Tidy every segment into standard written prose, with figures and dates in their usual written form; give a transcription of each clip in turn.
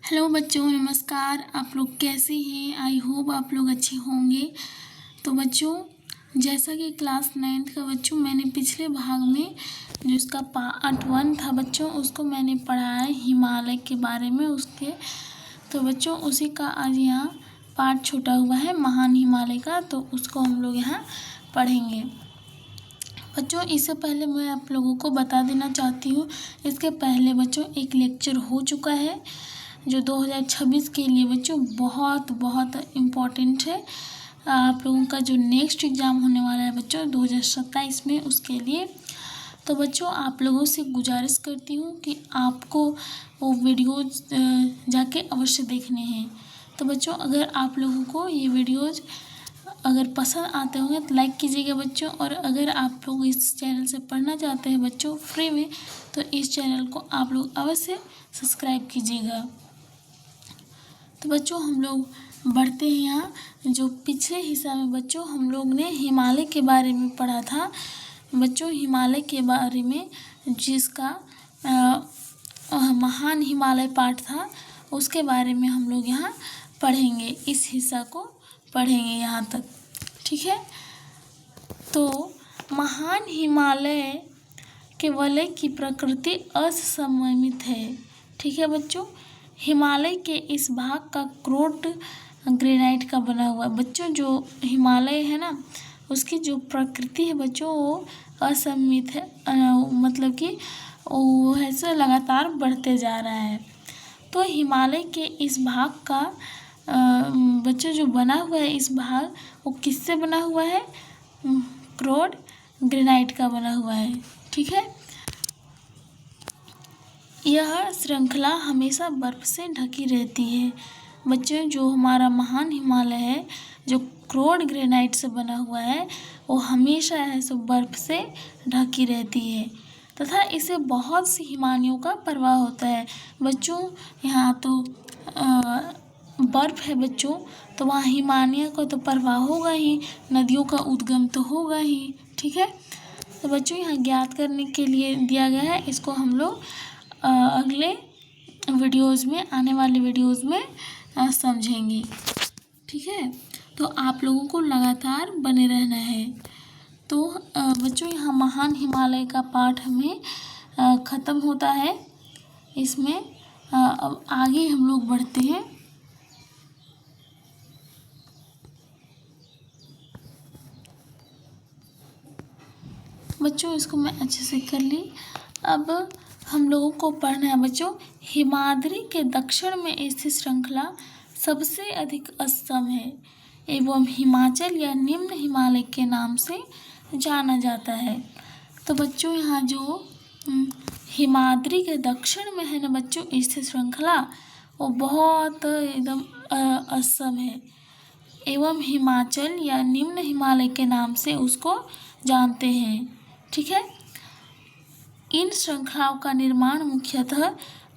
Hello बच्चों, नमस्कार। आप लोग कैसे हैं? आई होप आप लोग अच्छे होंगे। तो बच्चों, जैसा कि क्लास 9th का बच्चों मैंने पिछले भाग में जो इसका पार्ट 1 था बच्चों, उसको मैंने पढ़ा है हिमालय के बारे में उसके। तो बच्चों उसी का आज यहाँ पार्ट छूटा हुआ है महान हिमालय का, तो उसको हम लोग यहाँ पढ़ेंगे। बच्चों इससे पहले मैं आप लोगों को बता देना चाहती हूँ, इसके पहले बच्चों एक लेक्चर हो चुका है जो 2026 के लिए बच्चों बहुत बहुत इम्पोर्टेंट है। आप लोगों का जो नेक्स्ट एग्ज़ाम होने वाला है बच्चों 2027 में, उसके लिए। तो बच्चों आप लोगों से गुजारिश करती हूँ कि आपको वो वीडियोज़ जाके अवश्य देखने हैं। तो बच्चों अगर आप लोगों को ये वीडियोज़ अगर पसंद आते होंगे तो लाइक कीजिएगा बच्चों, और अगर आप लोग इस चैनल से पढ़ना चाहते हैं बच्चों फ्री में, तो इस चैनल को आप लोग अवश्य सब्सक्राइब कीजिएगा। तो बच्चों हम लोग बढ़ते हैं यहाँ। जो पिछले हिस्सा में बच्चों हम लोग ने हिमालय के बारे में पढ़ा था बच्चों, हिमालय के बारे में जिसका महान हिमालय पाठ था, उसके बारे में हम लोग यहाँ पढ़ेंगे। इस हिस्सा को पढ़ेंगे यहाँ तक, ठीक है। तो महान हिमालय के वलय की प्रकृति असममित है, ठीक है बच्चों। हिमालय के इस भाग का क्रोट ग्रेनाइट का बना हुआ है बच्चों। जो हिमालय है ना, उसकी जो प्रकृति है बच्चों वो असममित है, मतलब कि वो ऐसे लगातार बढ़ते जा रहा है। तो हिमालय के इस भाग का बच्चों जो बना हुआ है इस भाग, वो किससे बना हुआ है? क्रोट ग्रेनाइट का बना हुआ है, ठीक है। यह श्रृंखला हमेशा बर्फ़ से ढकी रहती है बच्चों। जो हमारा महान हिमालय है जो क्रोट ग्रेनाइट से बना हुआ है, वो हमेशा ऐसे बर्फ़ से ढकी रहती है तथा इसे बहुत सी हिमानियों का प्रवाह होता है बच्चों। यहाँ तो बर्फ़ है बच्चों, तो वहाँ हिमानियों का तो प्रवाह होगा ही, नदियों का उद्गम तो होगा ही, ठीक है। तो बच्चों यहाँ ज्ञात करने के लिए दिया गया है, इसको हम लोग अगले वीडियोज़ में, आने वाले वीडियोज़ में समझेंगे, ठीक है। तो आप लोगों को लगातार बने रहना है। तो बच्चों यहाँ महान हिमालय का पाठ हमें ख़त्म होता है। इसमें अब आगे हम लोग बढ़ते हैं। बच्चों इसको मैं अच्छे से कर ली। अब हम लोगों को पढ़ना है बच्चों, हिमाद्री के दक्षिण में स्थित श्रृंखला सबसे अधिक असम है एवं हिमाचल या निम्न हिमालय के नाम से जाना जाता है। तो बच्चों यहाँ जो हिमाद्री के दक्षिण में है ना बच्चों स्थित श्रृंखला, वो बहुत एकदम असम है एवं हिमाचल या निम्न हिमालय के नाम से उसको जानते हैं, ठीक है। इन श्रृंखलाओं का निर्माण मुख्यतः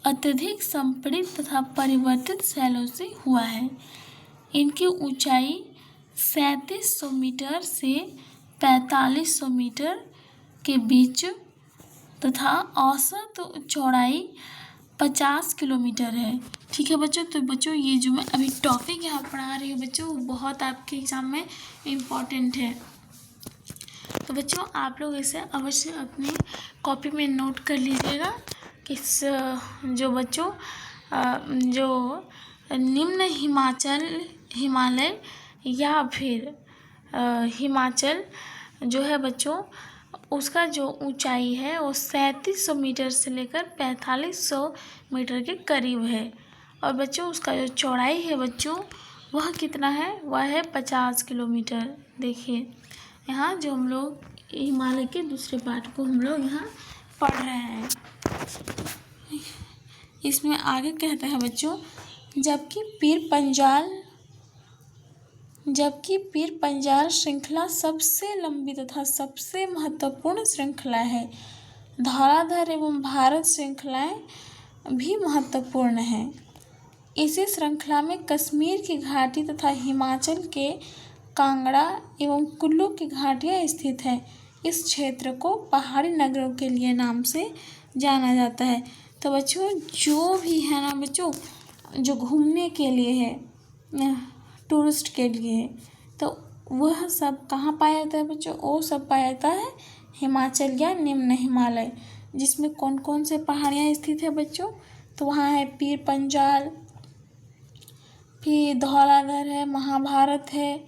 अत्यधिक संपीड़ित तथा परिवर्तित शैलों से हुआ है। इनकी ऊंचाई 3700 मीटर से 4500 मीटर के बीच तथा औसत चौड़ाई 50 किलोमीटर है, ठीक है बच्चों। तो बच्चों ये जो मैं अभी टॉपिक यहाँ पढ़ा रही हूँ बच्चों, वो बहुत आपके एग्ज़ाम में इम्पॉर्टेंट है। तो बच्चों आप लोग इसे अवश्य अपनी कॉपी में नोट कर लीजिएगा कि जो बच्चों जो निम्न हिमालय या फिर हिमाचल जो है बच्चों, उसका जो ऊंचाई है वो 3700 मीटर से लेकर 4500 मीटर के करीब है। और बच्चों उसका जो चौड़ाई है बच्चों, वह कितना है? वह है 50 किलोमीटर। देखिए यहाँ जो हम लोग हिमालय के दूसरे पार्ट को हम लोग यहाँ पढ़ रहे हैं। इसमें आगे कहते हैं बच्चों, जबकि पीर पंजाल श्रृंखला सबसे लंबी तथा सबसे महत्वपूर्ण श्रृंखला है। धौलाधर एवं भारत श्रृंखलाएं भी महत्वपूर्ण हैं। इसी श्रृंखला में कश्मीर की घाटी तथा हिमाचल के कांगड़ा एवं कुल्लू की घाटियाँ स्थित हैं। इस क्षेत्र को पहाड़ी नगरों के लिए नाम से जाना जाता है। तो बच्चों जो भी है ना बच्चों, जो घूमने के लिए है, टूरिस्ट के लिए है, तो वह सब कहाँ पाया जाता है बच्चों? वो सब पाया जाता है हिमाचल या निम्न हिमालय, जिसमें कौन कौन से पहाड़ियाँ स्थित है बच्चों? तो वहाँ है पीर पंजाल, फिर धौलाधर है, महाभारत है,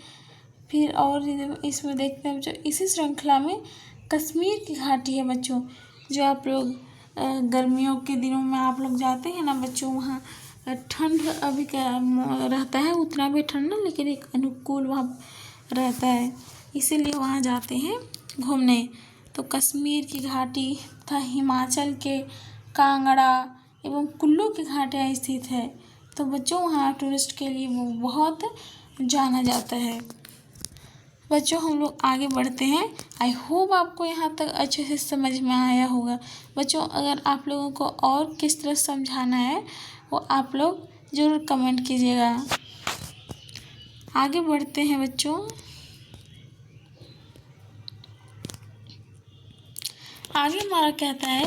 फिर और इसमें देखते हैं बच्चों इसी श्रृंखला में कश्मीर की घाटी है बच्चों। जो आप लोग गर्मियों के दिनों में आप लोग जाते हैं ना बच्चों, वहाँ ठंड अभी क्या रहता है, उतना भी ठंड ना, लेकिन एक अनुकूल वहाँ रहता है, इसीलिए वहाँ जाते हैं घूमने। तो कश्मीर की घाटी तथा हिमाचल के कांगड़ा एवं कुल्लू की घाटियाँ स्थित है। तो बच्चों वहाँ टूरिस्ट के लिए वो बहुत जाना जाता है। बच्चों हम लोग आगे बढ़ते हैं। आई होप आपको यहाँ तक अच्छे से समझ में आया होगा। बच्चों अगर आप लोगों को और किस तरह समझाना है वो आप लोग ज़रूर कमेंट कीजिएगा। आगे बढ़ते हैं बच्चों। आगे हमारा कहता है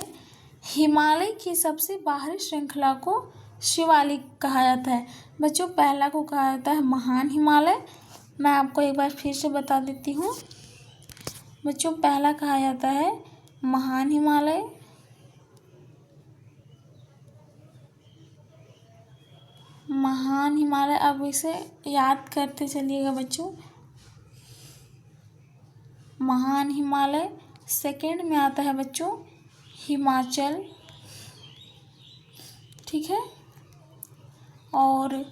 हिमालय की सबसे बाहरी श्रृंखला को शिवालिक कहा जाता है। बच्चों पहला को कहा जाता है महान हिमालय। मैं आपको एक बार फिर से बता देती हूँ बच्चों, पहला कहा जाता है महान हिमालय, महान हिमालय। अब इसे याद करते चलिएगा बच्चों, महान हिमालय। सेकंड में आता है बच्चों हिमाचल, ठीक है। और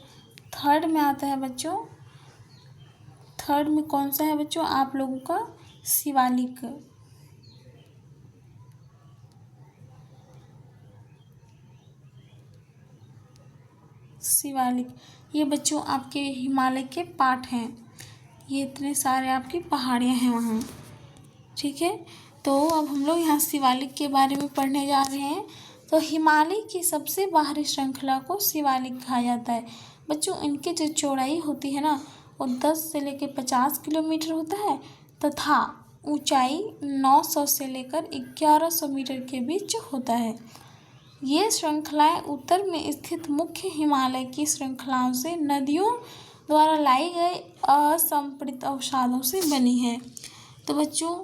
थर्ड में आता है बच्चों, थर्ड में कौन सा है बच्चों आप लोगों का? शिवालिक। शिवालिक ये बच्चों आपके हिमालय के पार्ट हैं। ये इतने सारे आपकी पहाड़ियाँ हैं वहाँ, ठीक है। तो अब हम लोग यहाँ शिवालिक के बारे में पढ़ने जा रहे हैं। तो हिमालय की सबसे बाहरी श्रृंखला को शिवालिक कहा जाता है। बच्चों इनकी जो चौड़ाई होती है ना वो 10 से लेकर 50 किलोमीटर होता है तथा ऊंचाई 900 से लेकर 1100 मीटर के बीच होता है। ये श्रृंखलाएं उत्तर में स्थित मुख्य हिमालय की श्रृंखलाओं से नदियों द्वारा लाई गई असंपृक्त अवसादों से बनी है। तो बच्चों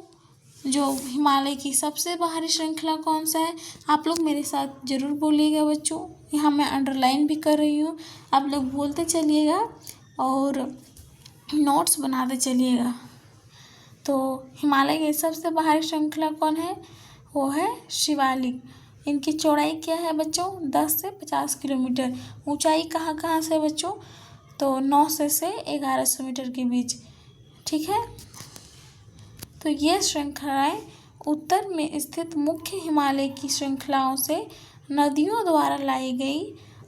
जो हिमालय की सबसे बाहरी श्रृंखला कौन सा है? आप लोग मेरे साथ ज़रूर बोलिएगा बच्चों, यहाँ मैं अंडरलाइन भी कर रही हूँ, आप लोग बोलते चलिएगा और नोट्स बनाते चलिएगा। तो हिमालय की सबसे बाहरी श्रृंखला कौन है? वो है शिवालिक। इनकी चौड़ाई क्या है बच्चों? 10 से 50 किलोमीटर। ऊंचाई कहाँ कहाँ से बच्चों? तो 900 से 1100 मीटर के बीच, ठीक है। तो ये श्रृंखलाएं उत्तर में स्थित मुख्य हिमालय की श्रृंखलाओं से नदियों द्वारा लाई गई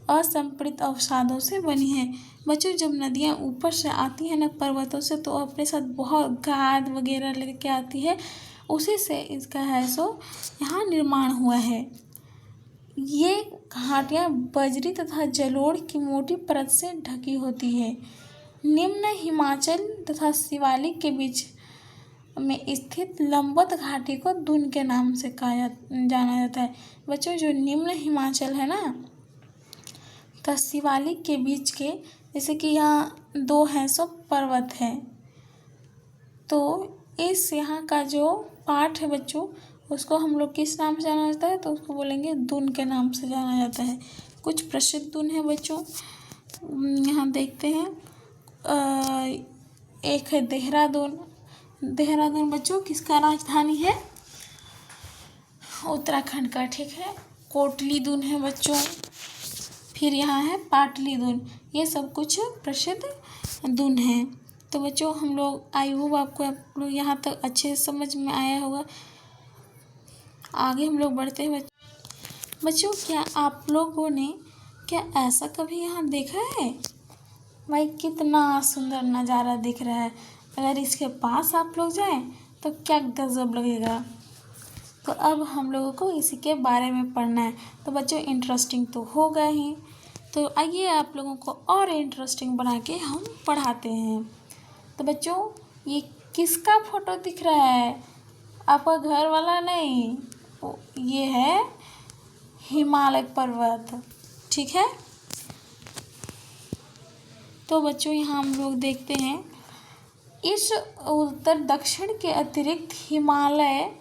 असंपृक्त अवसादों से बनी है। बच्चों जब नदियाँ ऊपर से आती हैं ना पर्वतों से, तो अपने साथ बहुत गाद वगैरह लेके आती है, उसी से इसका है सो यहाँ निर्माण हुआ है। ये घाटियाँ बजरी तथा जलोढ़ की मोटी परत से ढकी होती है। निम्न हिमाचल तथा शिवालिक के बीच में स्थित लंबवत घाटी को दून के नाम से जाना जाता है। बच्चों जो निम्न हिमाचल है ना तथा शिवालिक के बीच के, जैसे कि यहाँ 2 हैं सो पर्वत हैं, तो इस यहाँ का जो पार्ट है बच्चों उसको हम लोग किस नाम से जाना जाता है? तो उसको बोलेंगे दून के नाम से जाना जाता है। कुछ प्रसिद्ध दून है बच्चों, यहाँ देखते हैं। एक है देहरादून। देहरादून बच्चों किसका राजधानी है? उत्तराखंड का, ठीक है। कोटली दून है बच्चों, फिर यहाँ है पाटली दून। ये सब कुछ प्रसिद्ध दून हैं। तो बच्चों हम लोग आई होप आपको आप लोग यहाँ तक अच्छे से समझ में आया होगा। आगे हम लोग बढ़ते हैं बच्चों। क्या आप लोगों ने क्या ऐसा कभी यहाँ देखा है? भाई कितना सुंदर नज़ारा दिख रहा है। अगर इसके पास आप लोग जाएं तो क्या गजब लगेगा। तो अब हम लोगों को इसी के बारे में पढ़ना है। तो बच्चों इंटरेस्टिंग तो होगा ही, तो आइए आप लोगों को और इंटरेस्टिंग बना के हम पढ़ाते हैं। तो बच्चों ये किसका फ़ोटो दिख रहा है? आपका घर वाला नहीं, ये है हिमालय पर्वत, ठीक है। तो बच्चों यहाँ हम लोग देखते हैं इस उत्तर दक्षिण के अतिरिक्त हिमालय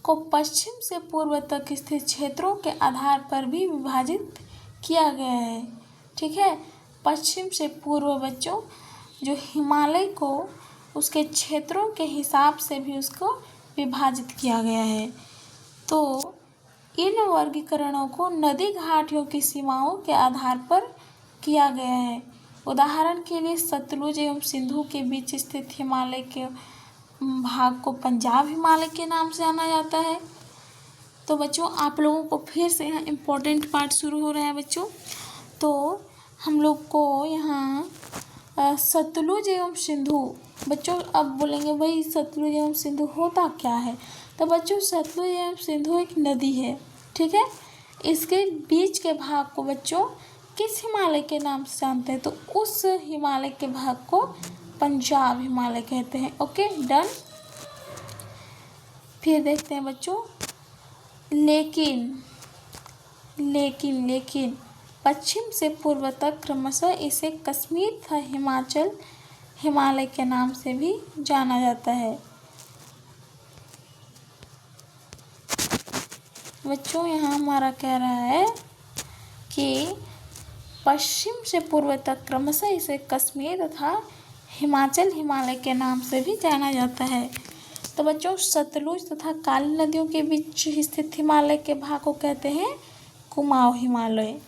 को पश्चिम से पूर्व तक स्थित क्षेत्रों के आधार पर भी विभाजित किया गया है। ठीक है, पश्चिम से पूर्व बच्चों जो हिमालय को उसके क्षेत्रों के हिसाब से भी उसको विभाजित किया गया है। तो इन वर्गीकरणों को नदी घाटियों की सीमाओं के आधार पर किया गया है। उदाहरण के लिए सतलुज एवं सिंधु के बीच स्थित हिमालय के भाग को पंजाब हिमालय के नाम से जाना जाता है। तो बच्चों आप लोगों को फिर से यहाँ इम्पोर्टेंट पार्ट शुरू हो रहा है बच्चों। तो हम लोग को यहाँ सतलुज एवं सिंधु, बच्चों अब बोलेंगे भाई सतलुज एवं सिंधु होता क्या है। तो बच्चों सतलुज एवं सिंधु एक नदी है, ठीक है। इसके बीच के भाग को बच्चों किस हिमालय के नाम से जानते हैं, तो उस हिमालय के भाग को पंजाब हिमालय कहते हैं। Okay done. फिर देखते हैं बच्चों, लेकिन पश्चिम से पूर्व तक क्रमशः इसे कश्मीर तथा हिमाचल हिमालय के नाम से भी जाना जाता है। बच्चों यहाँ हमारा कह रहा है कि पश्चिम से पूर्व तक क्रमशः इसे कश्मीर तथा हिमाचल हिमालय के नाम से भी जाना जाता है। तो बच्चों सतलुज तथा काली नदियों के बीच स्थित हिमालय के भाग को कहते हैं कुमाऊं हिमालय।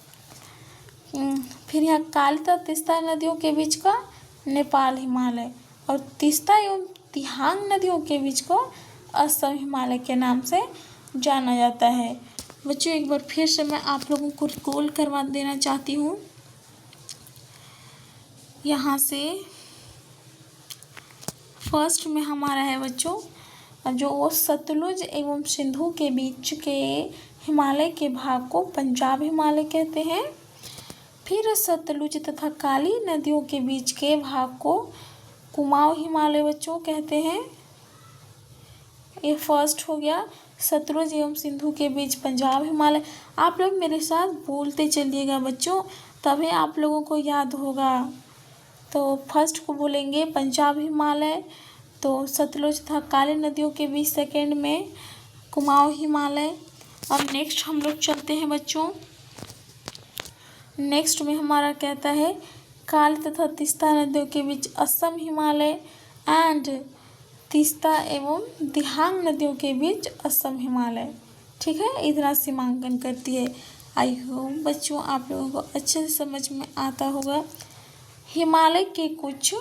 फिर यहाँ काली तथा तीस्ता नदियों के बीच का नेपाल हिमालय, और तीस्ता एवं तिहांग नदियों के बीच को असम हिमालय के नाम से जाना जाता है। बच्चों एक बार फिर से मैं आप लोगों को रिकॉल करवा देना चाहती हूँ। यहाँ से फर्स्ट में हमारा है बच्चों जो सतलुज एवं सिंधु के बीच के हिमालय के भाग को पंजाब हिमालय कहते हैं। फिर सतलुज तथा काली नदियों के बीच के भाग को कुमाऊं हिमालय बच्चों कहते हैं। ये फर्स्ट हो गया। सतलुज एवं सिंधु के बीच पंजाब हिमालय। आप लोग मेरे साथ बोलते चलिएगा बच्चों, तभी आप लोगों को याद होगा। तो फर्स्ट को बोलेंगे पंजाब हिमालय, तो सतलुज तथा काली नदियों के बीच सेकेंड में कुमाऊं हिमालय। अब नेक्स्ट हम लोग चलते हैं बच्चों। नेक्स्ट में हमारा कहता है काली तथा तीस्ता नदियों के बीच असम हिमालय एंड तीस्ता एवं दिहांग नदियों के बीच असम हिमालय। ठीक है, इतना सीमांकन करती है। आई होप बच्चों आप लोगों को अच्छे से समझ में आता होगा। हिमालय के कुछ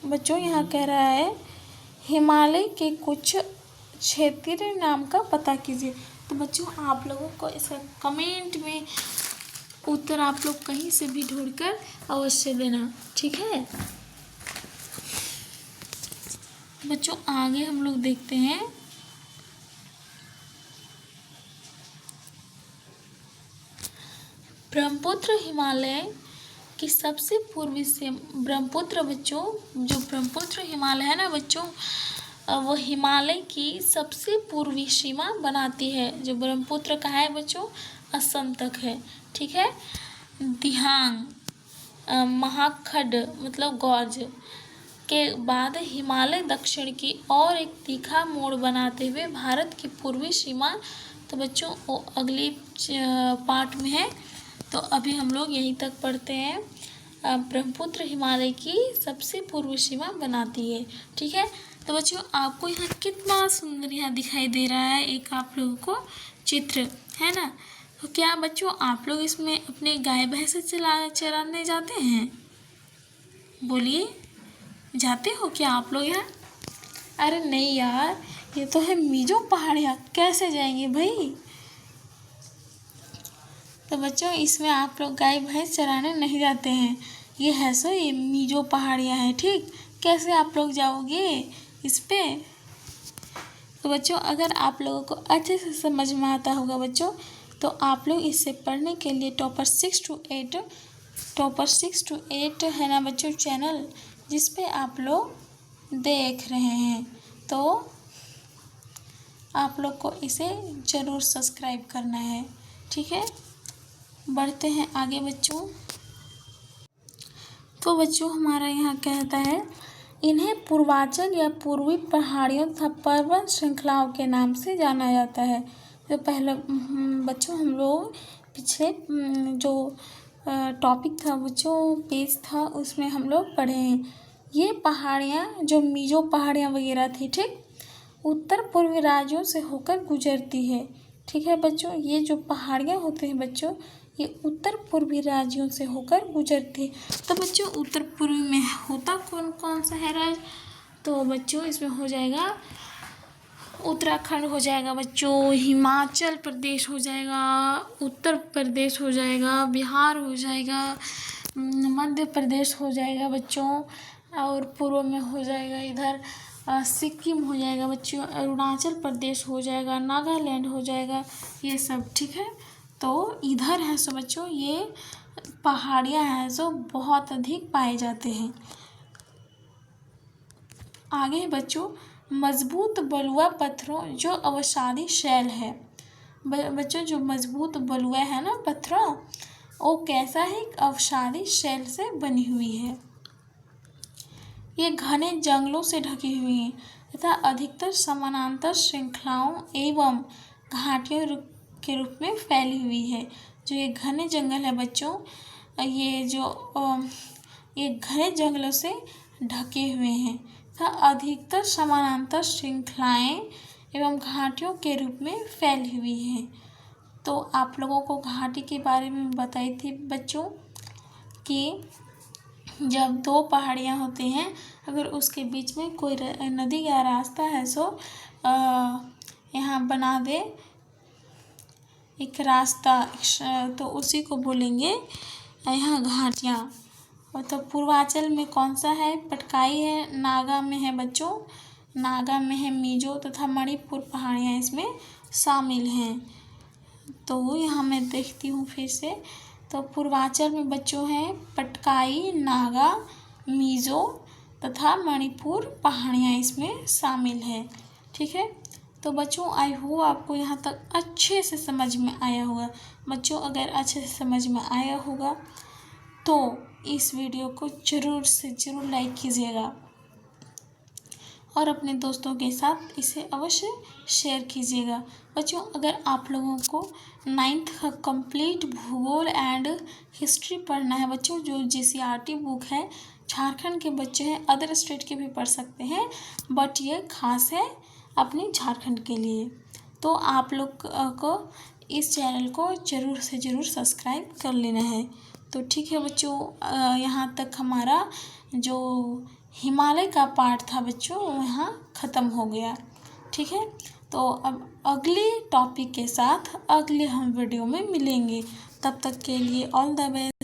बच्चों यहाँ कह रहा है हिमालय के कुछ क्षेत्रीय नाम का पता कीजिए। तो बच्चों आप लोगों को इसका कमेंट में उत्तर आप लोग कहीं से भी ढूंढकर अवश्य देना, ठीक है बच्चों। आगे हम लोग देखते हैं ब्रह्मपुत्र हिमालय की सबसे पूर्वी से ब्रह्मपुत्र बच्चों, जो ब्रह्मपुत्र हिमालय है ना बच्चों, वो हिमालय की सबसे पूर्वी सीमा बनाती है। जो ब्रह्मपुत्र का है बच्चों असम तक है, ठीक है। दिहांग महाखड मतलब गॉर्ज के बाद हिमालय दक्षिण की और एक तीखा मोड़ बनाते हुए भारत की पूर्वी सीमा। तो बच्चों वो अगली पार्ट में है, तो अभी हम लोग यहीं तक पढ़ते हैं। ब्रह्मपुत्र हिमालय की सबसे पूर्वी सीमा बनाती है, ठीक है। तो बच्चों आपको यहाँ कितना सुंदर यहाँ दिखाई दे रहा है एक आप लोगों को चित्र, है ना। तो क्या बच्चों आप लोग इसमें अपने गाय भैंस चराने जाते हैं? बोलिए, जाते हो क्या आप लोग यहाँ? अरे नहीं यार, ये तो है मीजो पहाड़ियाँ, कैसे जाएंगे भाई। तो बच्चों इसमें आप लोग गाय भैंस चराने नहीं जाते हैं। ये है सो ये मीजो पहाड़ियाँ हैं, ठीक। कैसे आप लोग जाओगे इस पे? तो बच्चों अगर आप लोगों को अच्छे से समझ में आता होगा बच्चों, तो आप लोग इससे पढ़ने के लिए टॉपर 6 to 8 है ना बच्चों चैनल, जिस पे आप लोग देख रहे हैं, तो आप लोग को इसे ज़रूर सब्सक्राइब करना है, ठीक है। बढ़ते हैं आगे बच्चों। तो बच्चों हमारा यहाँ कहता है, इन्हें पूर्वांचल या पूर्वी पहाड़ियों तथा पर्वत श्रृंखलाओं के नाम से जाना जाता है। तो पहले बच्चों हम लोग पिछले जो टॉपिक था बच्चों, पेज था, उसमें हम लोग पढ़े हैं। ये पहाड़ियाँ जो मीजो पहाड़ियाँ वगैरह थी, ठीक, उत्तर पूर्वी राज्यों से होकर गुजरती है। ठीक है बच्चों, ये जो पहाड़ियाँ होते हैं बच्चों, ये उत्तर पूर्वी राज्यों से होकर गुजरती है। तो बच्चों उत्तर पूर्वी में होता कौन कौन सा है राज्य? तो बच्चों इसमें हो जाएगा उत्तराखंड हो जाएगा बच्चों, हिमाचल प्रदेश हो जाएगा, उत्तर प्रदेश हो जाएगा, बिहार हो जाएगा, मध्य प्रदेश हो जाएगा बच्चों, और पूर्व में हो जाएगा इधर सिक्किम हो जाएगा बच्चों, अरुणाचल प्रदेश हो जाएगा, नागालैंड हो जाएगा, ये सब। ठीक है, तो इधर है सो बच्चों ये पहाड़ियाँ हैं जो बहुत अधिक पाए जाते हैं। आगे बच्चों, मजबूत बलुआ पत्थरों जो अवसादी शैल है। बच्चों जो मजबूत बलुआ है ना पत्थरों, वो कैसा है? अवसादी शैल से बनी हुई है। ये घने जंगलों से ढकी हुई है तथा अधिकतर समानांतर श्रृंखलाओं एवं घाटियों के रूप में फैली हुई है। जो ये घने जंगल है बच्चों, ये घने जंगलों से ढके हुए हैं तथा अधिकतर समानांतर श्रृंखलाएं एवं घाटियों के रूप में फैली हुई है। तो आप लोगों को घाटी के बारे में बताई थी बच्चों कि जब दो पहाड़ियाँ होती हैं, अगर उसके बीच में कोई नदी या रास्ता है सो यहाँ बना दे एक रास्ता, तो उसी को बोलेंगे यहाँ घाटियाँ। तो पूर्वांचल में कौन सा है? पटकाई है, नागा में है बच्चों, नागा में है मिजो तथा मणिपुर पहाड़ियाँ इसमें शामिल हैं। तो यहाँ मैं देखती हूँ फिर से, तो पूर्वांचल में बच्चों हैं पटकाई, नागा, मिजो तथा मणिपुर पहाड़ियाँ इसमें शामिल हैं। ठीक है, तो बच्चों आई होप आपको यहाँ तक अच्छे से समझ में आया होगा। बच्चों अगर अच्छे से समझ में आया होगा तो इस वीडियो को ज़रूर से ज़रूर लाइक कीजिएगा और अपने दोस्तों के साथ इसे अवश्य शेयर कीजिएगा। बच्चों अगर आप लोगों को 9th का कंप्लीट भूगोल एंड हिस्ट्री पढ़ना है बच्चों, जो GCRT बुक है, झारखंड के बच्चे हैं, अदर स्टेट के भी पढ़ सकते हैं, बट ये खास है अपने झारखंड के लिए। तो आप लोग को इस चैनल को ज़रूर से ज़रूर सब्सक्राइब कर लेना है। तो ठीक है बच्चों, यहाँ तक हमारा जो हिमालय का पार्ट था बच्चों यहाँ ख़त्म हो गया। ठीक है, तो अब अगले टॉपिक के साथ अगले हम वीडियो में मिलेंगे। तब तक के लिए ऑल द बेस्ट।